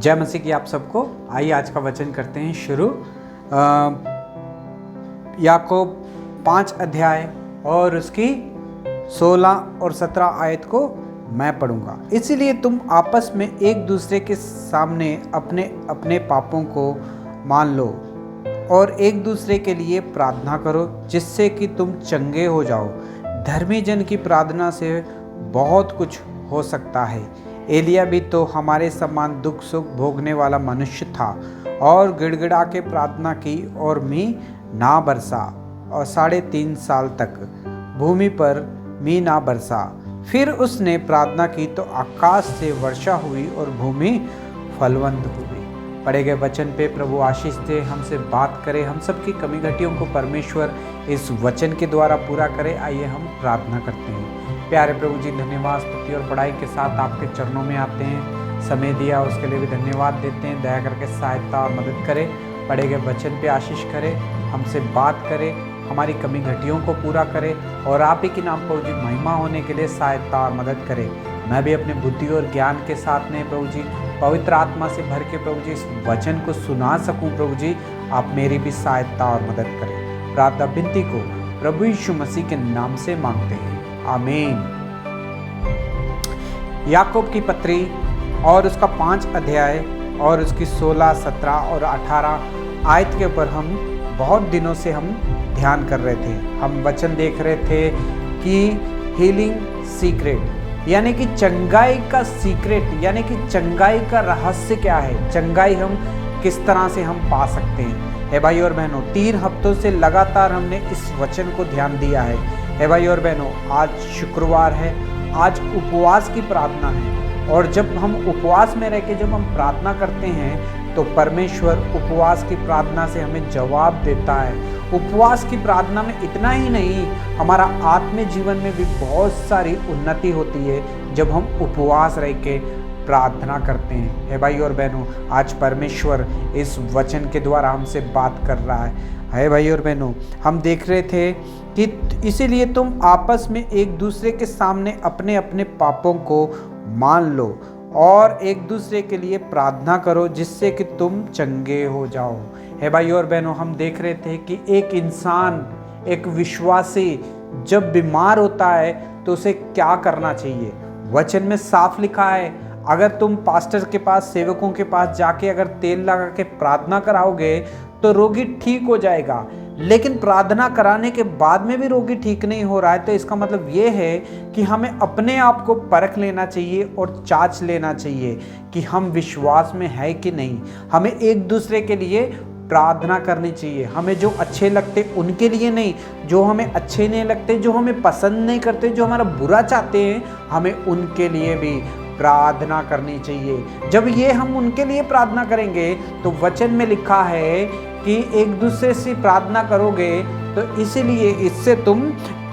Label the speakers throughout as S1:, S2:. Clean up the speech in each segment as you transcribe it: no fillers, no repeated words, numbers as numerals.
S1: जय मसीह की आप सबको। आइए आज का वचन करते हैं शुरू। याकूब 5 अध्याय और उसकी 16 और 17 आयत को मैं पढ़ूंगा। इसीलिए तुम आपस में एक दूसरे के सामने अपने अपने पापों को मान लो और एक दूसरे के लिए प्रार्थना करो, जिससे कि तुम चंगे हो जाओ। धर्मी जन की प्रार्थना से बहुत कुछ हो सकता है। एलिया भी तो हमारे समान दुख सुख भोगने वाला मनुष्य था और गिड़गिड़ा के प्रार्थना की और मींह ना बरसा और 3.5 साल तक भूमि पर मींह ना बरसा। फिर उसने प्रार्थना की तो आकाश से वर्षा हुई और भूमि फलवंत हुई। पढ़े गए वचन पे प्रभु आशीष दे, हमसे बात करे, हम सबकी कमी घटियों को परमेश्वर इस वचन के द्वारा पूरा करे। आइए हम प्रार्थना करते हैं। प्यारे प्रभु जी, धन्यवाद स्तुति और बड़ाई के साथ आपके चरणों में आते हैं। समय दिया उसके लिए भी धन्यवाद देते हैं। दया करके सहायता और मदद करे, पढ़े गए वचन पे आशीष करे, हमसे बात करे, हमारी कमी घटियों को पूरा करे और आप ही के नाम प्रभु जी महिमा होने के लिए सहायता और मदद करे। मैं भी अपने बुद्धि और ज्ञान के साथ में प्रभु जी पवित्र आत्मा से भर के प्रभु जी इस वचन को सुना सकूं। प्रभु जी आप मेरी भी सहायता और मदद करें। प्रार्थना विनती को प्रभु यीशु मसीह के नाम से मांगते हैं, आमीन। याकूब की पत्री और उसका 5 अध्याय और उसकी 16, 17 और 18 आयत के ऊपर हम बहुत दिनों से हम ध्यान कर रहे थे। हम वचन देख रहे थे कि हीलिंग सीक्रेट यानी कि चंगाई का सीक्रेट यानी कि चंगाई का रहस्य क्या है, चंगाई हम किस तरह से हम पा सकते हैं। हे भाई और बहनों, 3 हफ्तों से लगातार हमने इस वचन को ध्यान दिया है। हे भाई और बहनों, आज शुक्रवार है, आज उपवास की प्रार्थना है और जब हम उपवास में रह के जब हम प्रार्थना करते हैं तो परमेश्वर उपवास की प्रार्थना से हमें जवाब देता है। उपवास की प्रार्थना में इतना ही नहीं, हमारा आत्मिक जीवन में भी बहुत सारी उन्नति होती है जब हम उपवास रह के प्रार्थना करते हैं। हे भाई और बहनों, आज परमेश्वर इस वचन के द्वारा हमसे बात कर रहा है। हे भाई और बहनों, हम देख रहे थे कि इसीलिए तुम आपस में एक दूसरे के सामने अपने अपने पापों को मान लो और एक दूसरे के लिए प्रार्थना करो, जिससे कि तुम चंगे हो जाओ। हे भाई और बहनों, हम देख रहे थे कि एक इंसान, एक विश्वासी जब बीमार होता है तो उसे क्या करना चाहिए। वचन में साफ लिखा है, अगर तुम पास्टर के पास, सेवकों के पास जाके अगर तेल लगा के प्रार्थना कराओगे तो रोगी ठीक हो जाएगा। लेकिन प्रार्थना कराने के बाद में भी रोगी ठीक नहीं हो रहा है तो इसका मतलब ये है कि हमें अपने आप को परख लेना चाहिए और जांच लेना चाहिए कि हम विश्वास में है कि नहीं। हमें एक दूसरे के लिए प्रार्थना करनी चाहिए। हमें जो अच्छे लगते उनके लिए नहीं, जो हमें अच्छे नहीं लगते, जो हमें पसंद नहीं करते, जो हमारा बुरा चाहते हैं, हमें उनके लिए भी प्रार्थना करनी चाहिए। जब ये हम उनके लिए प्रार्थना करेंगे तो वचन में लिखा है कि एक दूसरे से प्रार्थना करोगे तो इसीलिए इससे तुम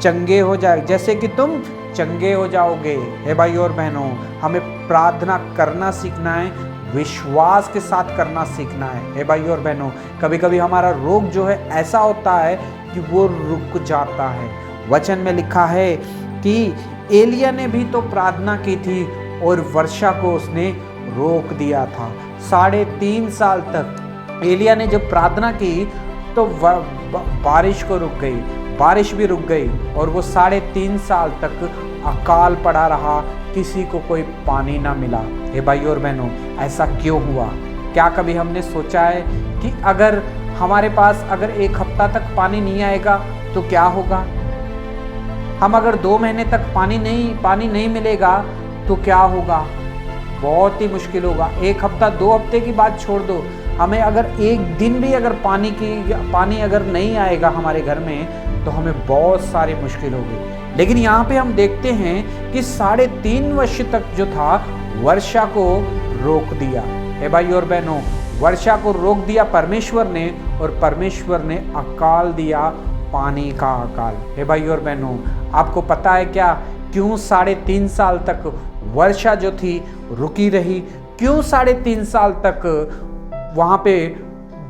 S1: चंगे हो जाए, जैसे कि तुम चंगे हो जाओगे। हे भाई और बहनों, हमें प्रार्थना करना सीखना है, विश्वास के साथ करना सीखना है। हे भाई और बहनों, कभी कभी हमारा रोग जो है ऐसा होता है कि वो रुक जाता है। वचन में लिखा है कि एलिया ने भी तो प्रार्थना की थी और वर्षा को उसने रोक दिया था। 3.5 साल तक एलिया ने जब प्रार्थना की तो बारिश को रुक गई, बारिश भी रुक गई और वो 3.5 साल तक अकाल पड़ा रहा, किसी को कोई पानी ना मिला। हे भाई और बहनों, ऐसा क्यों हुआ? क्या कभी हमने सोचा है कि अगर हमारे पास अगर 1 हफ्ता तक पानी नहीं आएगा तो क्या होगा? हम अगर 2 महीने तक पानी नहीं मिलेगा तो क्या होगा? बहुत ही मुश्किल होगा। 1 हफ्ता 2 हफ्ते की बात छोड़ दो, हमें अगर 1 दिन भी अगर पानी अगर नहीं आएगा हमारे घर में तो हमें बहुत सारी मुश्किल होगी। लेकिन यहाँ पे हम देखते हैं कि 3.5 वर्ष तक जो था वर्षा को रोक दिया। हे भाई और बहनों, वर्षा को रोक दिया परमेश्वर ने और परमेश्वर ने अकाल दिया, पानी का अकाल। हे भाई और बहनों, आपको पता है क्या क्यों 3.5 साल तक वर्षा जो थी रुकी रही? क्यों 3.5 साल तक वहाँ पे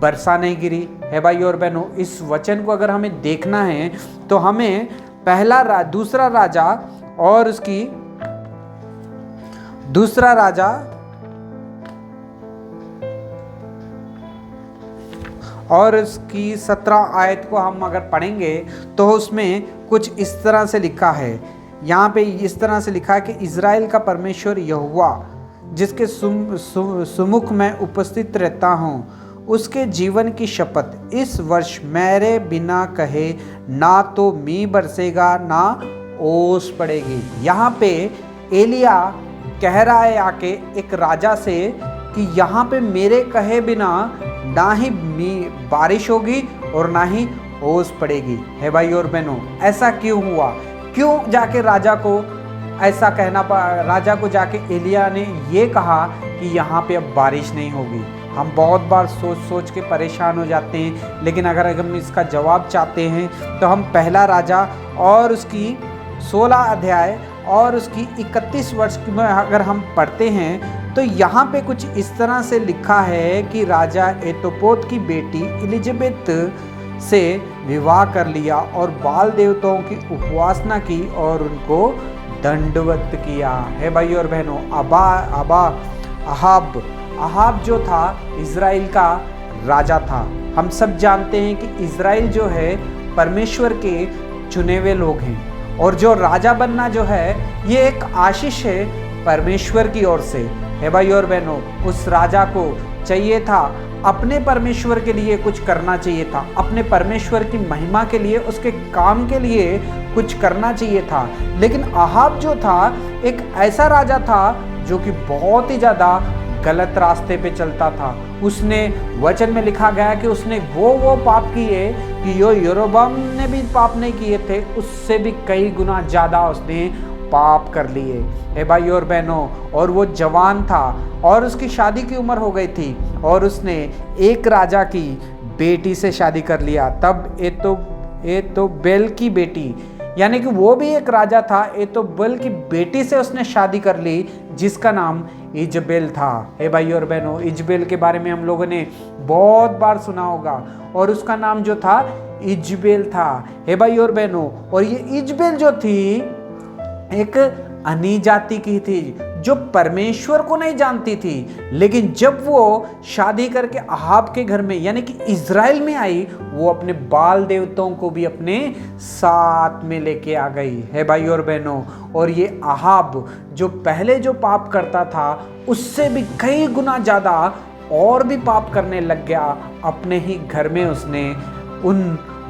S1: वर्षा नहीं गिरी? है भाई और बहनों, इस वचन को अगर हमें देखना है तो हमें दूसरा राजा और उसकी दूसरा राजा और इसकी 17 आयत को हम अगर पढ़ेंगे तो उसमें कुछ इस तरह से लिखा है। यहाँ पे इस तरह से लिखा है कि इज़राइल का परमेश्वर यहोवा जिसके सुमुख मैं उपस्थित रहता हूँ, उसके जीवन की शपथ, इस वर्ष मेरे बिना कहे ना तो मी बरसेगा ना ओस पड़ेगी। यहाँ पे एलिया कह रहा है आके एक राजा से कि यहाँ पे मेरे कहे बिना ना ही बारिश होगी और ना ही ओस पड़ेगी। है भाई और बहनों, ऐसा क्यों हुआ? क्यों जाके राजा को ऐसा कहना पड़ा? राजा को जाके एलिया ने ये कहा कि यहाँ पे अब बारिश नहीं होगी। हम बहुत बार सोच सोच के परेशान हो जाते हैं, लेकिन अगर हम इसका जवाब चाहते हैं तो हम पहला राजा और उसकी 16 अध्याय और उसकी 31 वर्ष में अगर हम पढ़ते हैं तो यहाँ पे कुछ इस तरह से लिखा है कि राजा एतोपोत की बेटी एलिजबेथ से विवाह कर लिया और बाल देवताओं की उपासना की और उनको दंडवत किया। है भाई और बहनों, अहाब जो था इज़राइल का राजा था। हम सब जानते हैं कि इज़राइल जो है परमेश्वर के चुने हुए लोग हैं, और जो राजा बनना जो है ये एक आशीष है परमेश्वर की ओर से। है भाई और बहनों, उस राजा को चाहिए था अपने परमेश्वर के लिए कुछ करना चाहिए था, अपने परमेश्वर की महिमा के लिए, उसके काम के लिए कुछ करना चाहिए था। लेकिन अहाब जो था एक ऐसा राजा था जो कि बहुत ही ज़्यादा गलत रास्ते पे चलता था। उसने वचन में लिखा गया कि उसने वो पाप किए कि जो यरोबाम ने भी पाप नहीं किए थे, उससे भी कई गुना ज़्यादा उसने पाप कर लिए। हे भाई और बहनों, और वो जवान था और उसकी शादी की उम्र हो गई थी और उसने एक राजा की बेटी से शादी कर लिया। तब एतोबेल की बेटी, यानी कि वो भी एक राजा था, एतोबेल की बेटी से उसने शादी कर ली जिसका नाम इजबेल था। हे भाई और बहनों, इजबेल के बारे में हम लोगों ने बहुत बार सुना होगा और उसका नाम जो था इजबेल था। हे भाई और बहनों, और ये इजबेल जो थी एक अनी जाति की थी जो परमेश्वर को नहीं जानती थी। लेकिन जब वो शादी करके अहाब के घर में यानी कि इज़राइल में आई, वो अपने बाल देवताओं को भी अपने साथ में लेके आ गई। है भाई और बहनों, और ये अहाब जो पहले जो पाप करता था उससे भी कई गुना ज़्यादा और भी पाप करने लग गया। अपने ही घर में उसने उन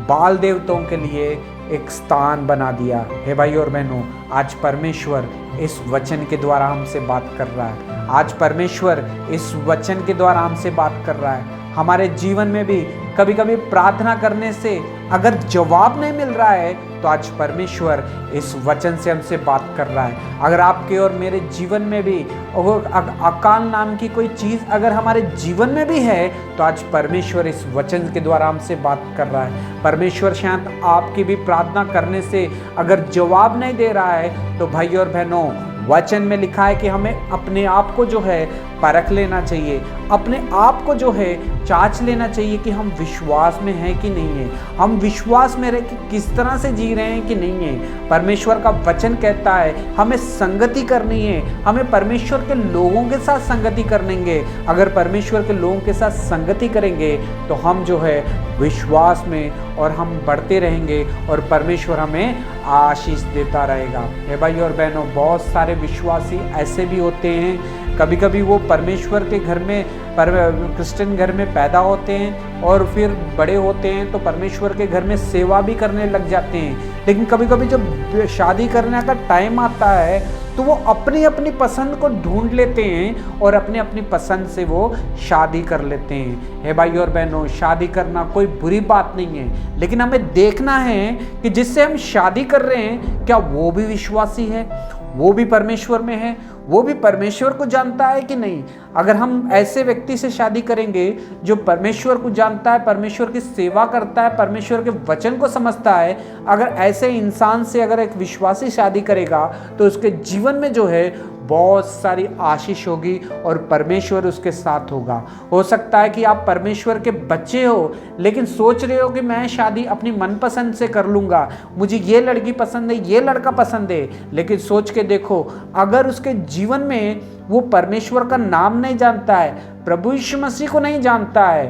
S1: बाल देवताओं के लिए एक स्थान बना दिया। हे भाई और बहनों, आज परमेश्वर इस वचन के द्वारा हमसे बात कर रहा है। आज परमेश्वर इस वचन के द्वारा हमसे बात कर रहा है। हमारे जीवन में भी कभी कभी प्रार्थना करने से अगर जवाब नहीं मिल रहा है तो आज परमेश्वर इस वचन से हमसे बात कर रहा है। अगर आपके और मेरे जीवन में भी अकाल नाम की कोई चीज़ अगर हमारे जीवन में भी है तो आज परमेश्वर इस वचन के द्वारा हमसे बात कर रहा है। परमेश्वर शायद आपकी भी प्रार्थना करने से अगर जवाब नहीं दे रहा है तो भाई और बहनों, वचन में लिखा है कि हमें अपने आप को जो है परख लेना चाहिए, अपने आप को जो है जांच लेना चाहिए कि हम विश्वास में हैं कि नहीं है, हम विश्वास में रह कि किस तरह से जी रहे हैं कि नहीं है। परमेश्वर का वचन कहता है हमें संगति करनी है, हमें परमेश्वर के लोगों के साथ संगति करेंगे। अगर परमेश्वर के लोगों के साथ संगति करेंगे तो हम जो है विश्वास में और हम बढ़ते रहेंगे और परमेश्वर हमें आशीष देता रहेगा। हे भाई और बहनों, बहुत सारे विश्वासी ऐसे भी होते हैं, कभी कभी वो परमेश्वर के घर में क्रिश्चियन घर में पैदा होते हैं और फिर बड़े होते हैं तो परमेश्वर के घर में सेवा भी करने लग जाते हैं। लेकिन कभी कभी जब शादी करने का टाइम आता है तो वो अपनी अपनी पसंद को ढूंढ लेते हैं और अपनी अपनी पसंद से वो शादी कर लेते हैं। हे भाई और बहनों, शादी करना कोई बुरी बात नहीं है, लेकिन हमें देखना है कि जिससे हम शादी कर रहे हैं क्या वो भी विश्वासी है, वो भी परमेश्वर में है, वो भी परमेश्वर को जानता है कि नहीं। अगर हम ऐसे व्यक्ति से शादी करेंगे जो परमेश्वर को जानता है, परमेश्वर की सेवा करता है, परमेश्वर के वचन को समझता है, अगर ऐसे इंसान से अगर एक विश्वासी शादी करेगा तो उसके जीवन में जो है बहुत सारी आशीष होगी और परमेश्वर उसके साथ होगा। हो सकता है कि आप परमेश्वर के बच्चे हो लेकिन सोच रहे हो कि मैं शादी अपनी मनपसंद से कर लूँगा, मुझे ये लड़की पसंद है, ये लड़का पसंद है। लेकिन सोच के देखो, अगर उसके जीवन में वो परमेश्वर का नाम नहीं जानता है, प्रभु यीशु मसीह को नहीं जानता है,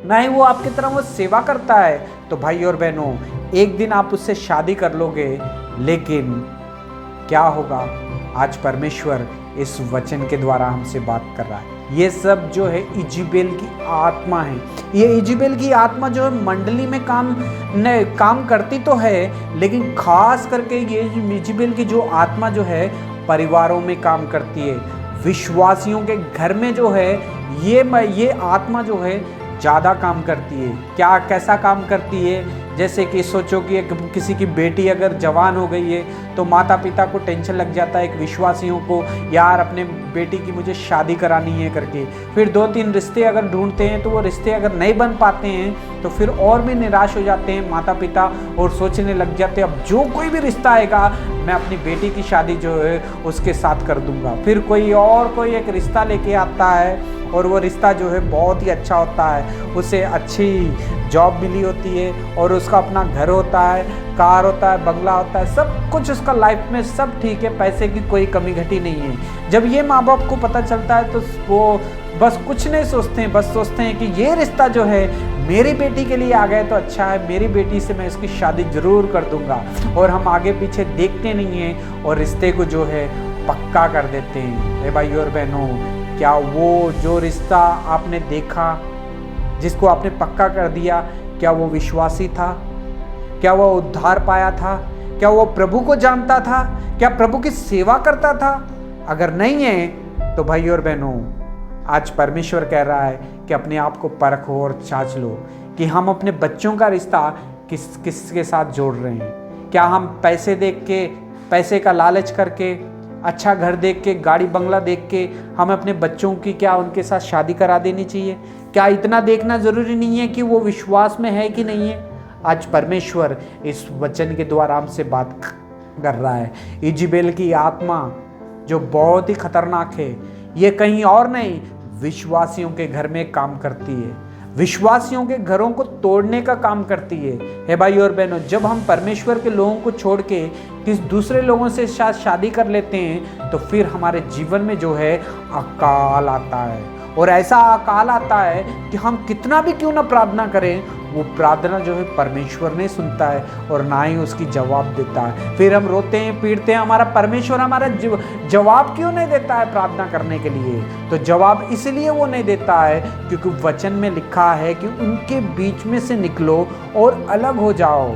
S1: ना ही वो आपकी तरह वो सेवा करता है। तो भाई और बहनों, एक दिन आप उससे शादी कर लोगे, लेकिन क्या होगा? आज परमेश्वर इस वचन के द्वारा हमसे बात कर रहा है। ये सब जो है इजेबेल की आत्मा है। ये इजेबेल की आत्मा जो है मंडली में काम करती तो है, लेकिन खास करके ये इजेबेल की जो आत्मा जो है परिवारों में काम करती है। विश्वासियों के घर में जो है ये आत्मा जो है ज़्यादा काम करती है। क्या कैसा काम करती है? जैसे कि सोचो कि किसी की बेटी अगर जवान हो गई है तो माता पिता को टेंशन लग जाता है, एक विश्वासियों को, यार अपने बेटी की मुझे शादी करानी है करके। फिर 2-3 रिश्ते अगर ढूंढते हैं तो वो रिश्ते अगर नहीं बन पाते हैं तो फिर और भी निराश हो जाते हैं माता पिता और सोचने लग जाते हैं अब जो कोई भी रिश्ता आएगा मैं अपनी बेटी की शादी जो है उसके साथ कर दूंगा। फिर कोई एक रिश्ता लेके आता है और वो रिश्ता जो है बहुत ही अच्छा होता है, उसे अच्छी जॉब मिली होती है और उसका अपना घर होता है, कार होता है, बंगला होता है, सब कुछ उसका लाइफ में सब ठीक है, पैसे की कोई कमी घटी नहीं है। जब ये माँ बाप को पता चलता है तो वो बस कुछ नहीं सोचते हैं, बस सोचते हैं कि ये रिश्ता जो है मेरी बेटी के लिए आ गया तो अच्छा है, मेरी बेटी से मैं इसकी शादी जरूर कर दूंगा। और हम आगे पीछे देखते नहीं हैं और रिश्ते को जो है पक्का कर देते हैं। भाई और बहनों, क्या वो जो रिश्ता आपने देखा, जिसको आपने पक्का कर दिया, क्या वो विश्वासी था? क्या वो उद्धार पाया था? क्या वो प्रभु को जानता था? क्या प्रभु की सेवा करता था? अगर नहीं है तो भाई और बहनों, आज परमेश्वर कह रहा है कि अपने आप को परखो और जांच लो कि हम अपने बच्चों का रिश्ता किसके साथ जोड़ रहे हैं। क्या हम पैसे देख के, पैसे का लालच करके, अच्छा घर देख के, गाड़ी बंगला देख के हम अपने बच्चों की क्या उनके साथ शादी करा देनी चाहिए? क्या इतना देखना ज़रूरी नहीं है कि वो विश्वास में है कि नहीं है? आज परमेश्वर इस वचन के द्वारा हमसे बात कर रहा है। इजेबेल की आत्मा जो बहुत ही खतरनाक है, ये कहीं और नहीं, विश्वासियों के घर में काम करती है, विश्वासियों के घरों को तोड़ने का काम करती है। भाई और बहनों, जब हम परमेश्वर के लोगों को छोड़ के किस दूसरे लोगों से शादी कर लेते हैं तो फिर हमारे जीवन में जो है अकाल आता है। और ऐसा अकाल आता है कि हम कितना भी क्यों ना प्रार्थना करें, वो प्रार्थना जो है परमेश्वर नहीं सुनता है और ना ही उसकी जवाब देता है। फिर हम रोते हैं, पीटते हैं, हमारा परमेश्वर हमारा जवाब क्यों नहीं देता है प्रार्थना करने के लिए? तो जवाब इसलिए वो नहीं देता है क्योंकि वचन में लिखा है कि उनके बीच में से निकलो और अलग हो जाओ।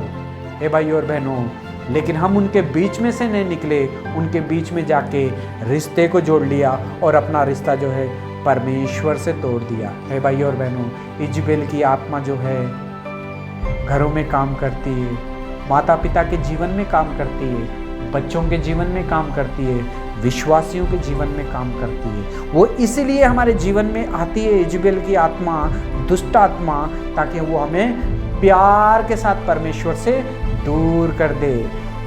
S1: भाई और बहनों, लेकिन हम उनके बीच में से नहीं निकले, उनके बीच में जाके रिश्ते को जोड़ लिया और अपना रिश्ता जो है परमेश्वर से तोड़ दिया। भाई और बहनों, इजेबेल की आत्मा जो है घरों में काम करती है, माता पिता के जीवन में काम करती है, बच्चों के जीवन में काम करती है, विश्वासियों के जीवन में काम करती है। वो इसलिए हमारे जीवन में आती है इजेबेल की आत्मा, दुष्ट आत्मा, ताकि वो हमें प्यार के साथ परमेश्वर से दूर कर दे,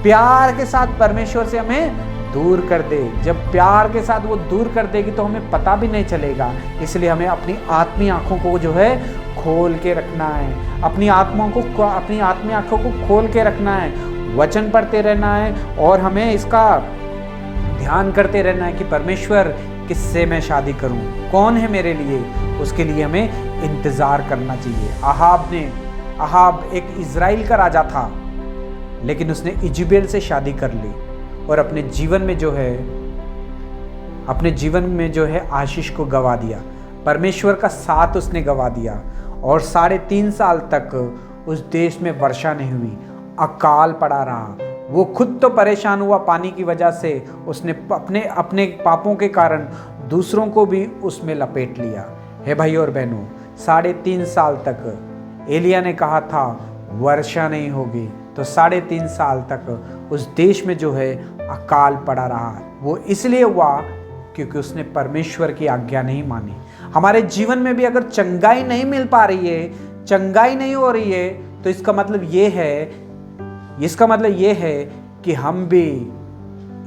S1: प्यार के साथ परमेश्वर से हमें दूर कर दे। जब प्यार के साथ वो दूर कर देगी तो हमें पता भी नहीं चलेगा। इसलिए हमें अपनी आत्मीय आंखों को जो है खोल के रखना है, अपनी आत्मीय आंखों को खोल के रखना है, वचन पढ़ते रहना है और हमें इसका ध्यान करते रहना है कि परमेश्वर किससे मैं शादी करूं, कौन है मेरे लिए। उसके लिए हमें इंतज़ार करना चाहिए। अहाब एक इज़राइल का राजा था, लेकिन उसने इजेबेल से शादी कर ली और अपने जीवन में जो है आशीष को गवा दिया, परमेश्वर का साथ उसने गवा दिया और 3.5 साल तक उस देश में वर्षा नहीं हुई, अकाल पड़ा रहा। वो खुद तो परेशान हुआ पानी की वजह से, उसने अपने पापों के कारण दूसरों को भी उसमें लपेट लिया। भाई और बहनों, 3.5 साल तक एलिया ने कहा था वर्षा नहीं होगी, तो 3.5 साल तक उस देश में जो है अकाल पड़ा रहा। वो इसलिए हुआ क्योंकि उसने परमेश्वर की आज्ञा नहीं मानी। हमारे जीवन में भी अगर चंगाई नहीं मिल पा रही है, चंगाई नहीं हो रही है, तो इसका मतलब ये है कि हम भी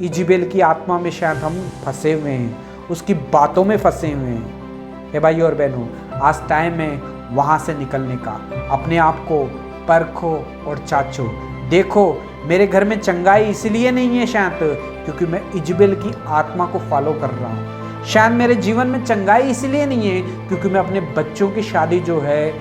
S1: इजेबेल की आत्मा में शायद हम फंसे हुए हैं, उसकी बातों में फंसे हुए हैं। भाई और बहनों, आज टाइम है वहाँ से निकलने का। अपने आप को परखो और चाचो, देखो मेरे घर में चंगाई इसलिए नहीं है शायद क्योंकि मैं इजेबेल की आत्मा को फॉलो कर रहा हूँ। शायद मेरे जीवन में चंगाई इसलिए नहीं है क्योंकि मैं अपने बच्चों की शादी जो है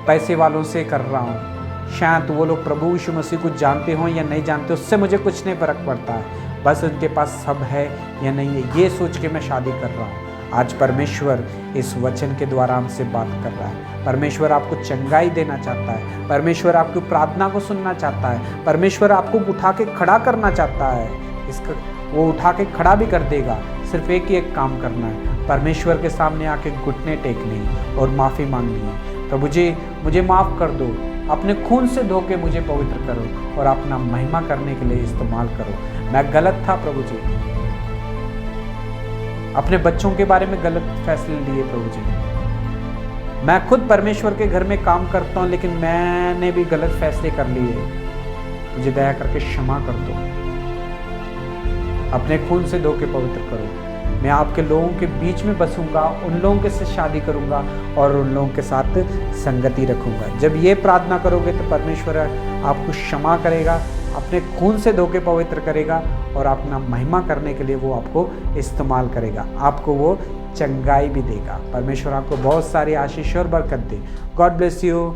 S1: पैसे वालों से कर रहा हूँ। शायद वो लोग प्रभु यीशु मसीह को जानते हों या नहीं जानते, उससे मुझे कुछ नहीं फ़र्क पड़ता है, बस उनके पास सब है या नहीं है, ये सोच के मैं शादी कर रहा हूँ। आज परमेश्वर इस वचन के द्वारा हमसे बात कर रहा है। परमेश्वर आपको चंगाई देना चाहता है। परमेश्वर आपकी प्रार्थना को सुनना चाहता है। परमेश्वर आपको उठा के खड़ा करना चाहता है। इसका वो उठा के खड़ा भी कर देगा। सिर्फ एक ही एक काम करना है, परमेश्वर के सामने आके घुटने टेकने हैं और माफ़ी मांगनी है। प्रभु जी मुझे माफ़ कर दो, अपने खून से धो के मुझे पवित्र करो और अपना महिमा करने के लिए इस्तेमाल करो। मैं गलत था प्रभु जी, अपने बच्चों के बारे में गलत फैसले लिए प्रभु जी। मैं खुद परमेश्वर के घर में काम करता हूँ, लेकिन मैंने भी गलत फैसले कर लिए। मुझे दया करके क्षमा कर दो, अपने खून से धो के पवित्र करो। मैं आपके लोगों के बीच में बसूंगा, उन लोगों के साथ शादी करूंगा और उन लोगों के साथ संगति रखूंगा। जब ये प्रार्थना करोगे तो परमेश्वर आपको क्षमा करेगा, अपने खून से धो के पवित्र करेगा और अपना महिमा करने के लिए वो आपको इस्तेमाल करेगा। आपको वो चंगाई भी देगा। परमेश्वर आपको बहुत सारी आशीष और बरकत दे। God bless you.